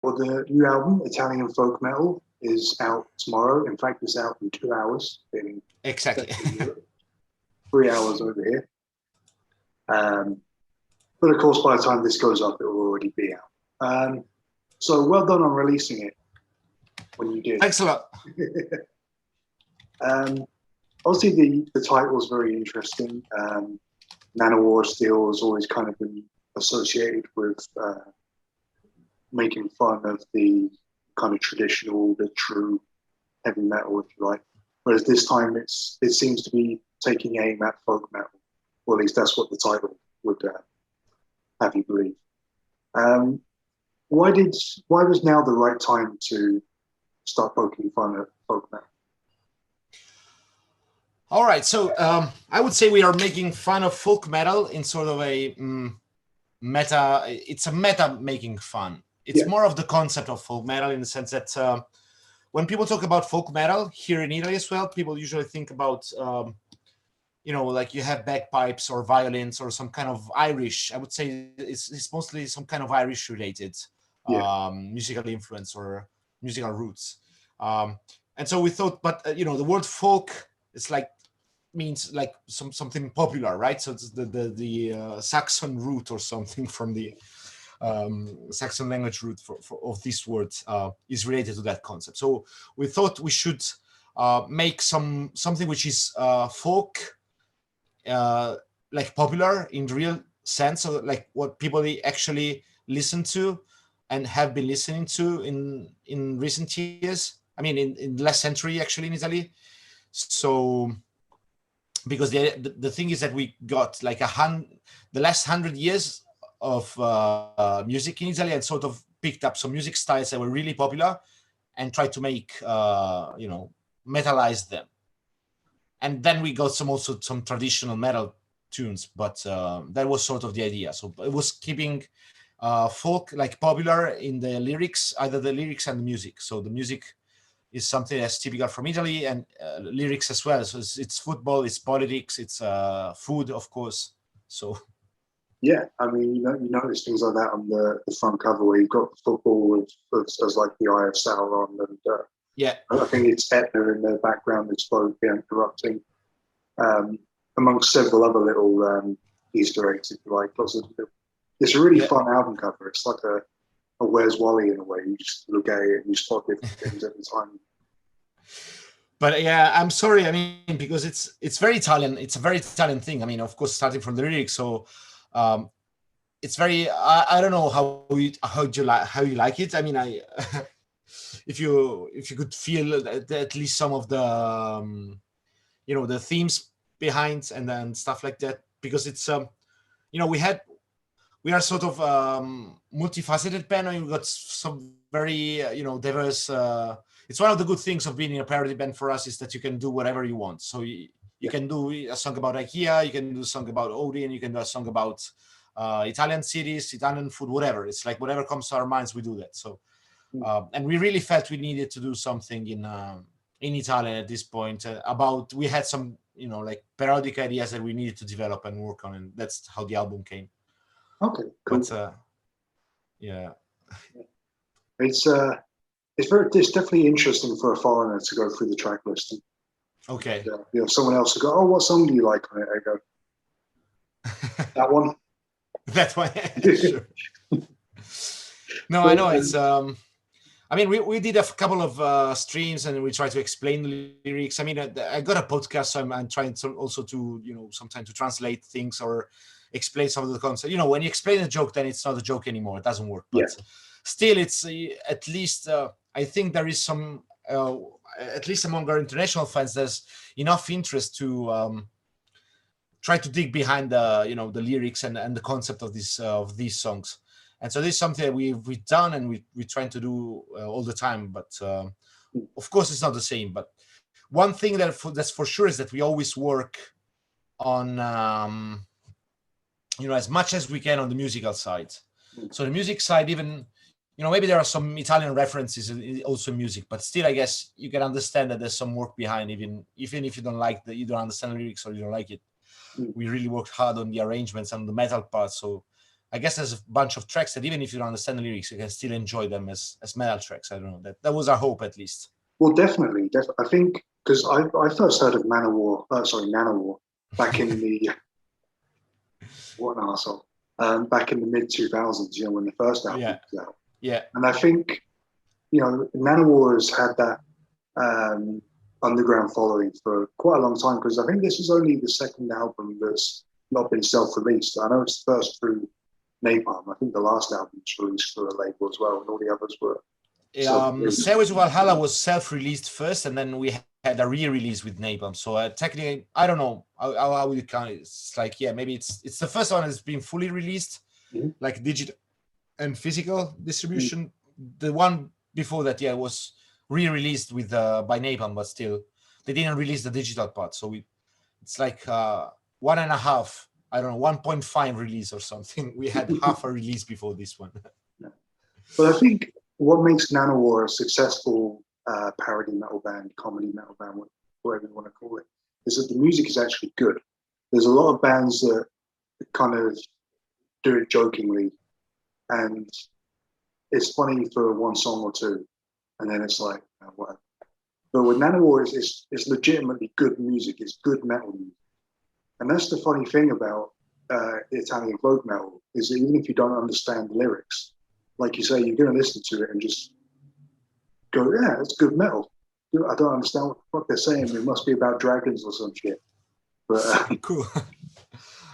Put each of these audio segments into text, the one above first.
Well, the new album, Italian Folk Metal, is out tomorrow. In fact, it's out in 2 hours in Exactly. Central Europe, 3 hours over here. But of course, by the time this goes up, it will already be out. So well done on releasing it when you did. Thanks a lot. Obviously, the title is very interesting. Nanowar Of Steel has always kind of been associated with making fun of the kind of traditional, the true heavy metal, if you like. Whereas this time, it seems to be taking aim at folk metal, or at least that's what the title would have you believe. Why was now the right time to start poking fun at folk metal? All right, so I would say we are making fun of folk metal in sort of a meta. It's a meta making fun. It's more of the concept of folk metal in the sense that when people talk about folk metal here in Italy as well, people usually think about like you have bagpipes or violins or some kind of Irish. I would say it's mostly some kind of Irish related musical influence or musical roots. And so we thought, but the word folk is means like something popular, right? So it's the Saxon root or something from the Saxon language root of this word is related to that concept. So we thought we should make something which is folk, like popular in real sense, so like what people actually listen to and have been listening to in recent years. I mean, in the last century actually in Italy. So because the thing is that we got like the last 100 years of music in Italy and sort of picked up some music styles that were really popular and tried to make metalize them. And then we got some traditional metal tunes, but that was sort of the idea. So it was keeping folk like popular in the lyrics, either the lyrics and the music. So the music is something that's typical from Italy, and lyrics as well. So it's football, it's politics, it's food, of course. So yeah, I mean, you notice things like that on the front cover where you've got football as like the Eye of Sauron, and I think it's Etna in the background exploding, erupting, amongst several other little Easter eggs, if you like. It's a really fun album cover. It's like a Where's Wally in a way. You just look at it and you spot different things every time. But yeah, I'm sorry. I mean, because it's very Italian. It's a very Italian thing. I mean, of course, starting from the lyrics. So it's very. I don't know how you like it. I mean, if you could feel at least some of the the themes behind and then stuff like that, because it's we are sort of multifaceted band, and we've got some very diverse. It's one of the good things of being in a parody band for us is that you can do whatever you want. So you can do a song about IKEA, you can do a song about Odin, you can do a song about Italian cities, Italian food, whatever. It's like whatever comes to our minds, we do that. So and we really felt we needed to do something in Italian at this point. We had some like parodic ideas that we needed to develop and work on, and that's how the album came. Okay, cool. But yeah, it's definitely interesting for a foreigner to go through the track listing. Okay. Someone else will go, "Oh, what song do you like on it?" I go, "That one." That one. Sure. No, I know it's. I mean, we did a couple of streams and we tried to explain the lyrics. I mean, I got a podcast, so I'm trying also to sometimes to translate things or explain some of the concepts. When you explain a joke, then it's not a joke anymore. It doesn't work. But still, it's at least I think there is some, at least among our international fans, there's enough interest to try to dig behind the lyrics and the concept of these songs. And so this is something that we've done and we're trying to do all the time. But of course, it's not the same. But one thing that's for sure is that we always work on as much as we can on the musical side. So the music side, even maybe there are some Italian references also in music, but still I guess you can understand that there's some work behind, even if you you don't understand the lyrics or you don't like it. We really worked hard on the arrangements and the metal part, so I guess there's a bunch of tracks that even if you don't understand the lyrics, you can still enjoy them as metal tracks. I don't know. That was our hope, at least. Well, definitely. I think because I first heard of Nanowar back in the what an arsehole. Back in the mid 2000s, you know, when the first album was out. Yeah. And I think, you know, Nanowar has had that underground following for quite a long time, because I think this is only the second album that's not been self-released. I know it's first through Napalm. I think the last album was released through a label as well, and all the others were. Stairway to Valhalla was self-released first, and then we had a re-release with Napalm. So technically, I don't know how would you count it. It's like, yeah, maybe it's the first one that's been fully released, like digital and physical distribution. The one before that, was re-released with by Napalm, but still they didn't release the digital part. So it's like 1.5, I don't know, 1.5 release or something. We had half a release before this one. But I think what makes Nanowar a successful parody metal band, comedy metal band, whatever you want to call it, is that the music is actually good. There's a lot of bands that kind of do it jokingly, and it's funny for one song or two, and then it's like, whatever. But with Nanowar, it's legitimately good music. It's good metal music. And that's the funny thing about Italian folk metal, is that even if you don't understand the lyrics, like you say, you're going to listen to it and just go, yeah, it's good metal. I don't understand what the fuck they're saying. It must be about dragons or some shit. But cool.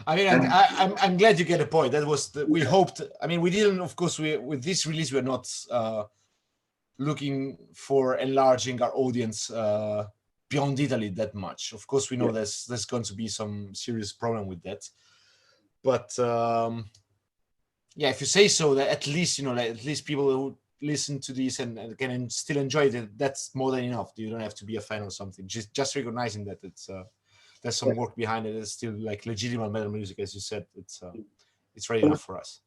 I mean, I'm glad you get a point. That was we hoped. I mean, we didn't. Of course, with this release, we're not looking for enlarging our audience beyond Italy that much. Of course, we know there's going to be some serious problem with that. But if you say so, that at least at least people who listen to this and can still enjoy it, that's more than enough. You don't have to be a fan or something. Just recognizing that it's. There's some work behind it. It's still like legitimate metal music, as you said. It's ready enough for us.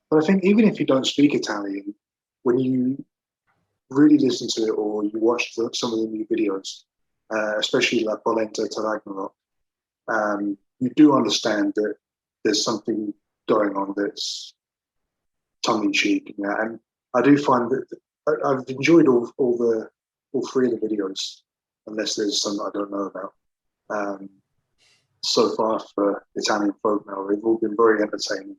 But I think even if you don't speak Italian, when you really listen to it or you watch some of the new videos, especially like Polenta to Ragnarok, you do understand that there's something going on that's tongue-in-cheek. And I do find that I've enjoyed all three of the videos, unless there's some I don't know about. So far for Italian folk metal, they've all been very entertaining,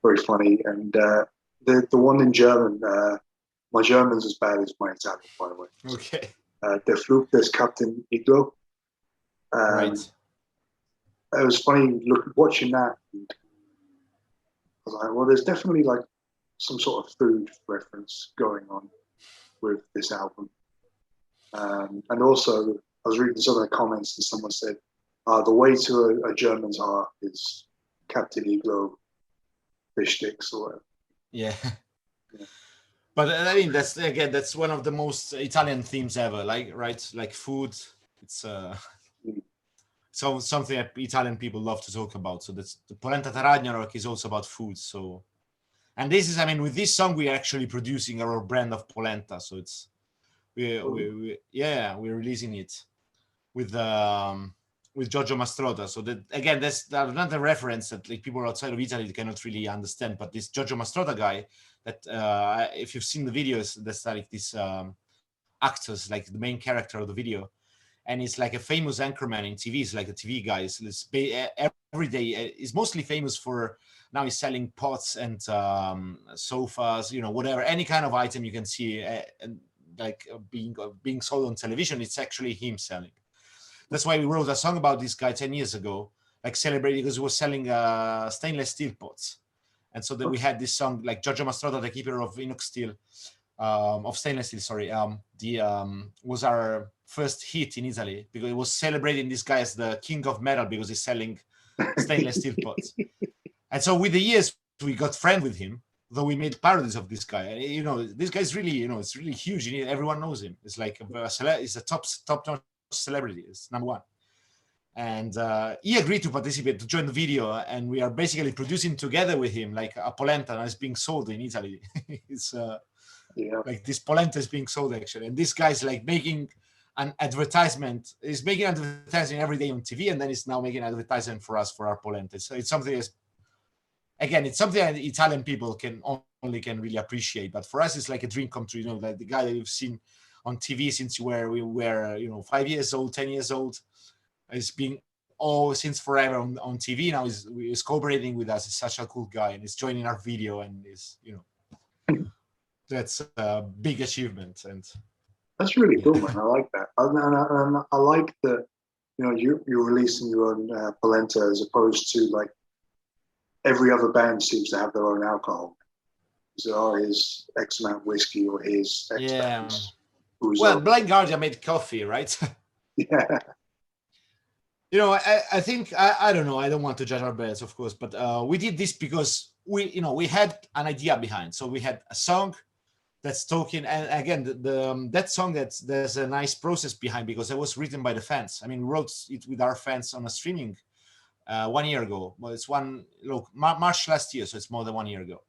very funny, and the one in German, my German's as bad as my Italian, by the way. Okay. Der Flug des Captain Iglo. Right. It was funny watching that. And I was like, well, there's definitely like some sort of food reference going on with this album, and also. I was reading some of the comments and someone said, the way to a German's heart is Captain Iglo fish sticks or whatever. Yeah. But I mean, that's one of the most Italian themes ever, like food. It's something that Italian people love to talk about. So that's the Polenta to Ragnarok is also about food. So, and this is, I mean, with this song, we're actually producing our brand of polenta. So it's, we're releasing it with Giorgio Mastrota. So that again, that's another reference that like people outside of Italy cannot really understand. But this Giorgio Mastrota guy, that if you've seen the videos, that's like this actors, like the main character of the video, and he's like a famous anchorman in TV. He's like a TV guy. Every day. He's mostly famous for now. He's selling pots and sofas, whatever, any kind of item you can see. Like being sold on television, it's actually him selling. That's why we wrote a song about this guy 10 years ago, like celebrating because he was selling stainless steel pots. And so that we had this song, like Giorgio Mastrota, the keeper of inox steel, of stainless steel, sorry, was our first hit in Italy because it was celebrating this guy as the king of metal because he's selling stainless steel pots. And so with the years, we got friends with him, though we made parodies of this guy. This guy's really, it's really huge. Everyone knows him. It's like he's a top-notch celebrity. It's number one. And he agreed to participate, to join the video. And we are basically producing together with him, like a polenta that's being sold in Italy. It's like this polenta is being sold actually. And this guy's like making an advertisement. He's making advertising every day on TV. And then he's now making advertisement for us, for our polenta. So it's something that's again, it's something that Italian people can really appreciate. But for us, it's like a dream come true. You know, like the guy that you've seen on TV since we were 5 years old, 10 years old, has been since forever on TV. Now is cooperating with us. He's such a cool guy, and he's joining our video, and is that's a big achievement. And that's really cool, man. I like that. And I like that. You're releasing your own polenta as opposed to like every other band seems to have their own alcohol. So here's X amount of whiskey, or here's X amount. Well, Blind Guardian made coffee, right? Yeah. I think I don't know. I don't want to judge our bands, of course, but we did this because we had an idea behind. So we had a song that's talking, and again, that song there's a nice process behind, because it was written by the fans. I mean, we wrote it with our fans on a streaming 1 year ago. Well, it's March last year, so it's more than 1 year ago.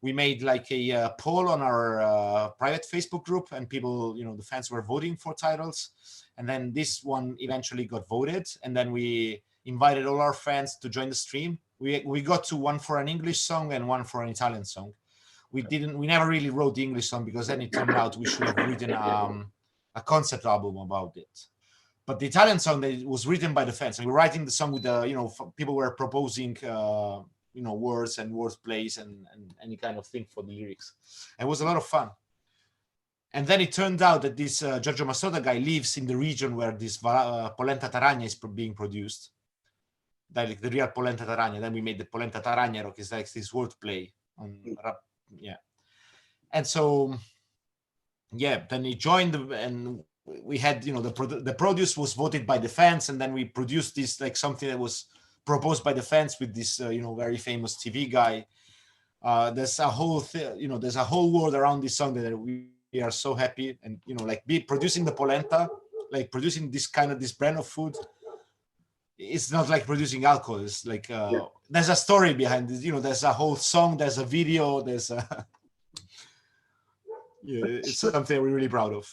We made like a poll on our private Facebook group, and people, the fans were voting for titles. And then this one eventually got voted. And then we invited all our fans to join the stream. We got to one for an English song and one for an Italian song. We never really wrote the English song, because then it turned out we should have written a concept album about it. But the Italian song, that was written by the fans. And we were writing the song with people were proposing words and word plays and any kind of thing for the lyrics. And it was a lot of fun. And then it turned out that this Giorgio Mastrota guy lives in the region where this polenta taragna is being produced. Like the real polenta taragna. Then we made the polenta taragnero, which is like this word play. And so, then he joined, and we had, the produce was voted by the fans, and then we produced this, like something that was proposed by the fans with this, very famous TV guy. There's a whole there's a whole world around this song that we are so happy, and producing the polenta, like producing this brand of food. It's not like producing alcohol. It's like there's a story behind this. There's a whole song. There's a video. There's it's something we're really proud of.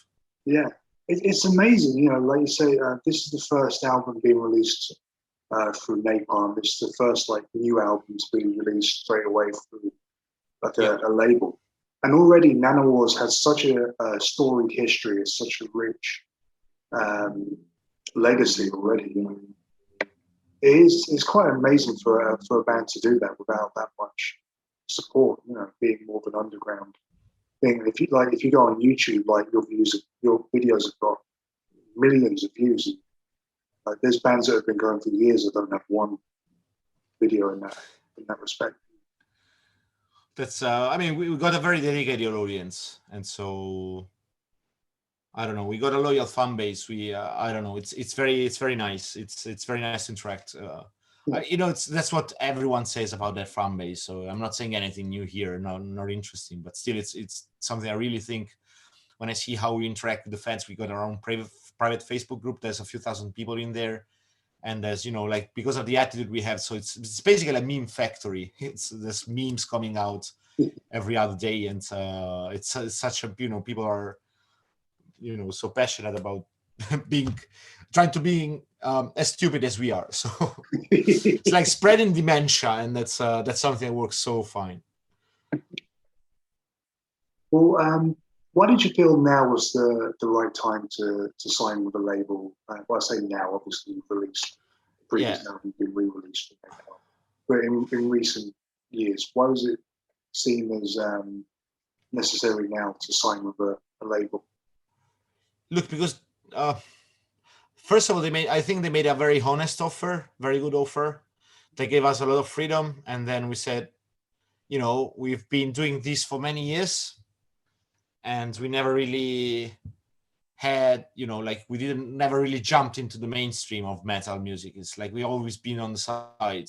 Yeah, it's amazing. Like you say, this is the first album being released through Napalm. It's the first new album to be released straight away through a label. And already Nanowar's has such a storied history. It's such a rich legacy already. It's quite amazing for a band to do that without that much support. Being more of an underground thing. If you go on YouTube, your videos have got millions of views. There's bands that have been going for years that don't have one video in that respect. That's we got a very dedicated audience, and so I don't know, we got a loyal fan base. I don't know, it's very nice. It's very nice to interact. That's what everyone says about their fan base, so I'm not saying anything new here, not interesting, but still it's something I really think when I see how we interact with the fans. We got our own private Facebook group. There's a few thousand people in there, and there's because of the attitude we have, so it's basically a meme factory. There's memes coming out every other day, and it's such a people are so passionate about trying to be as stupid as we are. So it's like spreading dementia, and that's something that works so fine. Well, why did you feel now was the right time to sign with a label? Well, I say now, obviously you've released the previous album, been re-released, but in recent years, why was it seen as necessary now to sign with a label? Look, because first of all, I think they made a very honest offer, very good offer. They gave us a lot of freedom, and then we said, we've been doing this for many years, and we never really had, we never really jumped into the mainstream of metal music. It's like we always been on the side,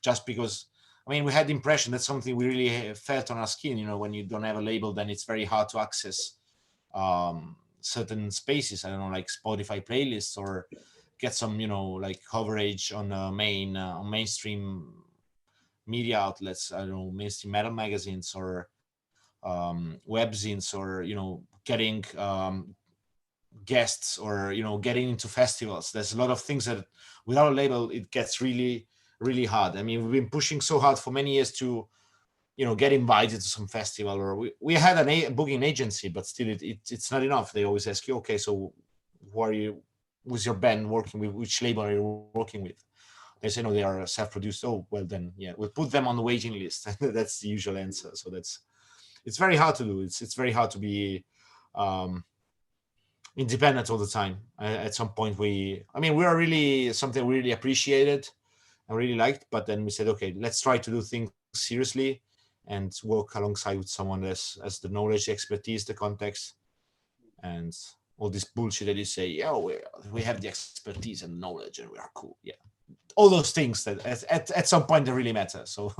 just because, we had the impression that's something we really felt on our skin. When you don't have a label, then it's very hard to access certain spaces. I don't know, like Spotify playlists, or get some, coverage on mainstream media outlets. I don't know, mainstream metal magazines, or webzines, or getting guests, or getting into festivals. There's a lot of things that without a label it gets really really hard. I mean, we've been pushing so hard for many years to, get invited to some festival, or we had a booking agency, but still it's not enough. They always ask you, okay, so who are you? Who's your band working with? Which label are you working with? They say, no, they are self-produced. Oh, well then, yeah, we'll put them on the waiting list. That's the usual answer. So it's very hard to do. It's very hard to be independent all the time. At some point, we are really something we really appreciated and really liked, but then we said, okay, let's try to do things seriously and work alongside with someone as the knowledge, the expertise, the context, and all this bullshit that you say, yeah, we have the expertise and knowledge and we are cool. Yeah. All those things that at some point they really matter. So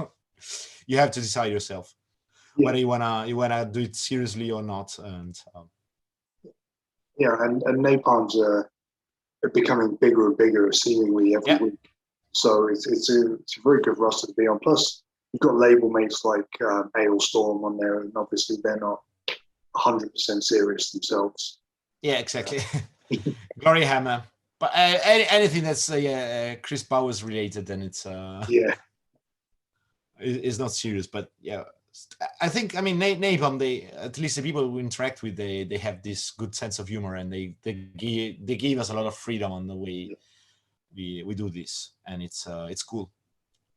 you have to decide yourself whether you wanna do it seriously or not. And and Napalm's becoming bigger and bigger seemingly every week. So it's a very good roster to be on. Plus you've got label mates like Hailstorm on there, and obviously they're not 100% serious themselves. Yeah, exactly. Glory Hammer. But anything that's Chris Bowers related, then it's is not serious. But yeah, I think Napalm, they, at least the people we interact with, they have this good sense of humor, and they give us a lot of freedom on the way we do this, and it's cool.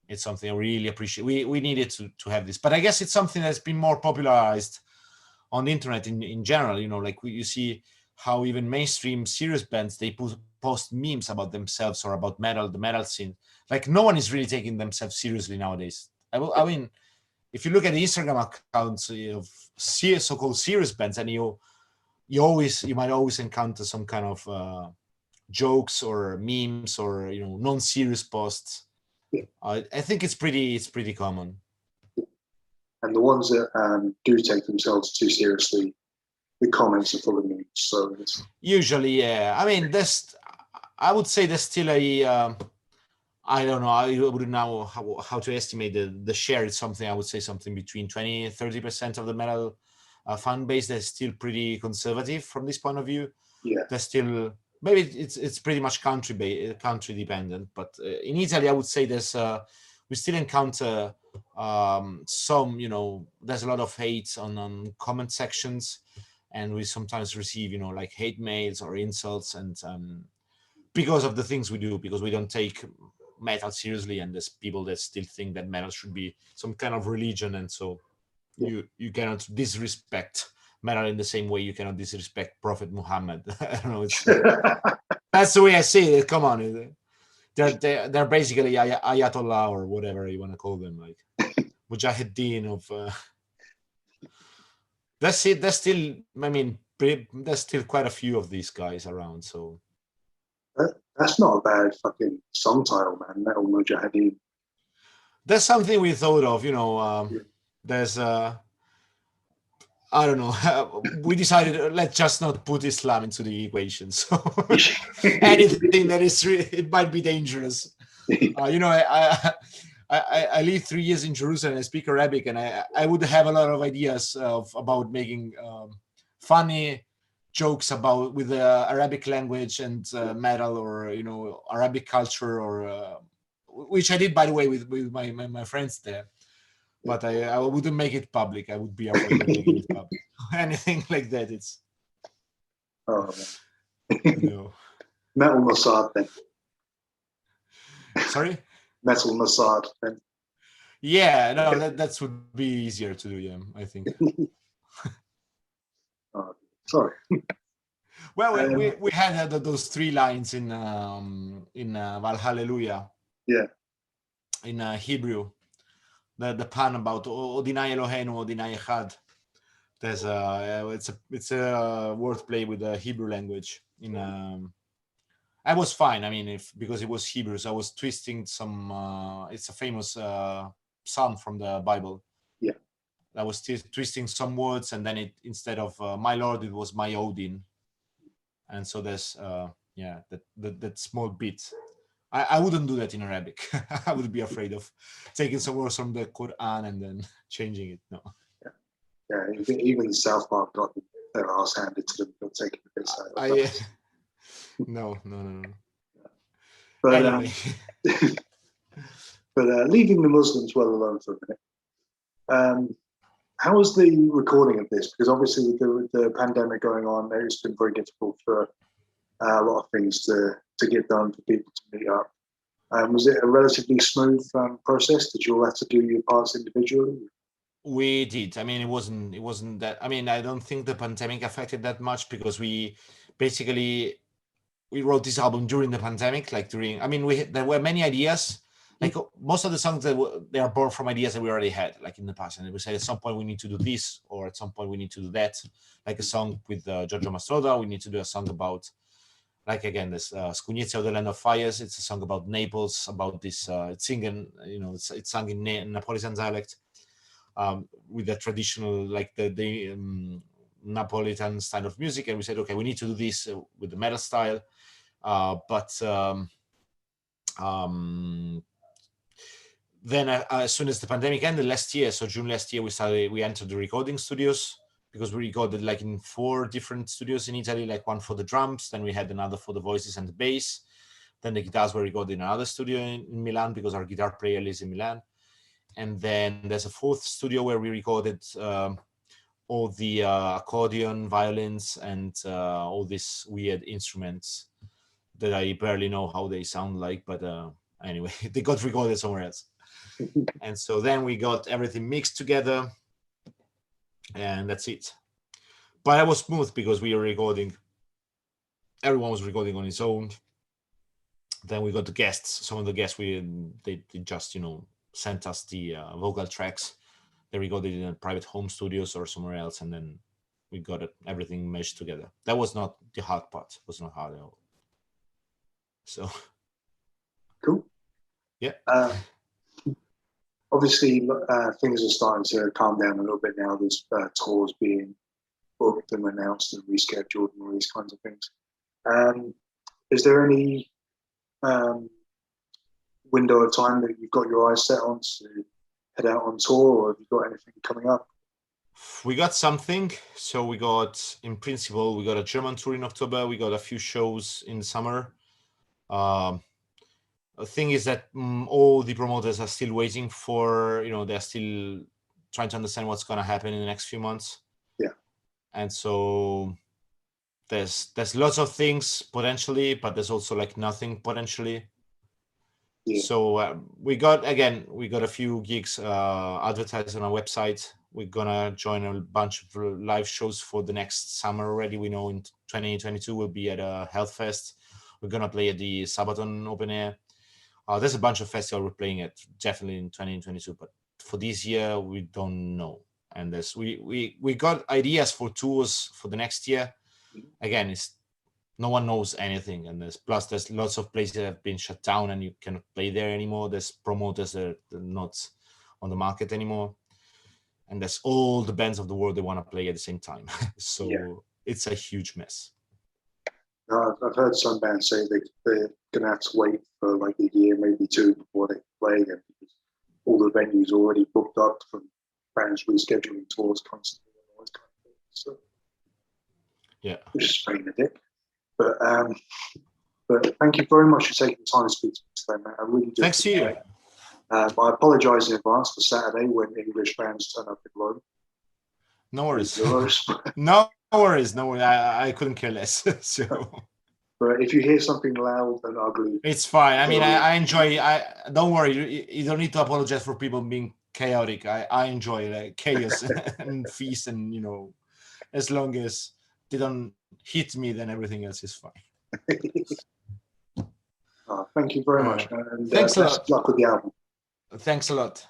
It's something I really appreciate. We needed to have this, but I guess it's something that's been more popularized on the internet in general. Like you see how even mainstream serious bands, they post memes about themselves or about the metal scene. Like no one is really taking themselves seriously nowadays. I mean, if you look at the Instagram accounts of so-called serious bands, and you might always encounter some kind of jokes or memes or non-serious posts. I think it's pretty common. And the ones that do take themselves too seriously, the comments are full of memes. So it's... Usually, yeah. I mean, I would say there's still a I don't know. I wouldn't know how to estimate the share. It's something I would say something between 20-30% of the metal fan base that's still pretty conservative from this point of view. Yeah, there's still, maybe it's pretty much country dependent. But in Italy, I would say there's we still encounter some, there's a lot of hate on comment sections, and we sometimes receive, like hate mails or insults, and because of the things we do, because we don't take metal seriously, and there's people that still think that metal should be some kind of religion, and so you cannot disrespect metal in the same way you cannot disrespect Prophet Muhammad. I don't know. That's the way I see it. Come on, they're basically Ayatollah or whatever you want to call them, like Mujahideen of. That's it. There's still, there's still quite a few of these guys around. So that's not a bad fucking song title, man. Metal Mujahideen. That's something we thought of. There's I don't know. We decided let's just not put Islam into the equation. So anything that is it might be dangerous. I lived 3 years in Jerusalem. I speak Arabic, and I would have a lot of ideas about making funny jokes with the Arabic language and metal, or Arabic culture, or which I did, by the way, with my friends there. But I wouldn't make it public. I would be afraid of making it public. Anything like that, it's no. Metal Mossad then. Sorry? Metal Mossad then. Yeah, no, that would be easier to do, yeah, I think. Sorry. Well, we had those 3 lines in Valhallelujah. Yeah. In Hebrew. The pun about Odinai Elohenu, Odinai Echad. There's it's a wordplay with the Hebrew language. I was fine. Because it was Hebrew, so I was twisting some. It's a famous psalm from the Bible. Yeah. I was twisting some words, and then instead of my Lord, it was my Odin. And so there's that small bit. I wouldn't do that in Arabic. I would be afraid of taking some words from the Quran and then changing it. No. Yeah, even the South Park got their ass handed to them for taking the piss out of it. No. But anyway. But leaving the Muslims well alone for a minute. How was the recording of this? Because obviously with the pandemic going on, it's been very difficult for a lot of things to get done, for people to meet up. Was it a relatively smooth process? Did you all have to do your parts individually? We did. I mean, it wasn't that. I mean, I don't think the pandemic affected that much, because we wrote this album during the pandemic, like during. I mean, there were many ideas. Like most of the songs they are born from ideas that we already had, like in the past, and we said at some point we need to do this, or at some point we need to do that. Like a song with Giorgio Mastrota, we need to do a song about, like again, this Scugnizia of the Land of Fires. It's a song about Naples, about this. It's singing, it's sung in Napolitan dialect, with the traditional, like the Napolitan style of music, and we said, okay, we need to do this with the metal style, but. Then as soon as the pandemic ended last year, so June last year, we entered the recording studios, because we recorded like in 4 different studios in Italy, like one for the drums, then we had another for the voices and the bass, then the guitars were recorded in another studio in Milan, because our guitar player lives in Milan, and then there's a 4th studio where we recorded all the accordion, violins, and all these weird instruments that I barely know how they sound like, but anyway, they got recorded somewhere else. And so then we got everything mixed together, and that's it. But it was smooth, because we were recording, everyone was recording on his own. Then we got the guests. Some of the guests, they just sent us the vocal tracks. They recorded in private home studios or somewhere else, and then we got everything meshed together. That was not the hard part. It was not hard at all. So cool. Yeah. Obviously, things are starting to calm down a little bit now. There's tours being booked and announced and rescheduled and all these kinds of things. Is there any window of time that you've got your eyes set on to head out on tour, or have you got anything coming up? We got something. So we got, in principle, we got a German tour in October. We got a few shows in the summer. The thing is that all the promoters are still waiting for, they're still trying to understand what's going to happen in the next few months. Yeah. And so there's lots of things potentially, but there's also like nothing potentially. Yeah. So we got a few gigs advertised on our website. We're gonna join a bunch of live shows for the next summer already. We know in 2022 we'll be at a Health Fest. We're gonna play at the Sabaton Open Air. There's a bunch of festivals we're playing at, definitely in 2022, but for this year we don't know. And we got ideas for tours for the next year. Again, no one knows anything, and there's lots of places that have been shut down and you cannot play there anymore. There's promoters that are not on the market anymore, and there's all the bands of the world they want to play at the same time. So It's a huge mess. I've heard some bands say they're going to have to wait for like a year, maybe 2, before they play again, because all the venues already booked up from bands rescheduling tours constantly. So, yeah, which is pain in the dick. But thank you very much for taking the time to speak to me today, man. I really do. Thanks to you. I apologise in advance for Saturday when English bands turn up in Rome. No worries. No worries. I couldn't care less. So. But if you hear something loud and ugly, it's fine. I mean, I enjoy. Don't worry. You don't need to apologize for people being chaotic. I enjoy like chaos and feast, and as long as they don't hit me, then everything else is fine. Thank you very much, man. And thanks a lot. Best of luck with the album. Thanks a lot.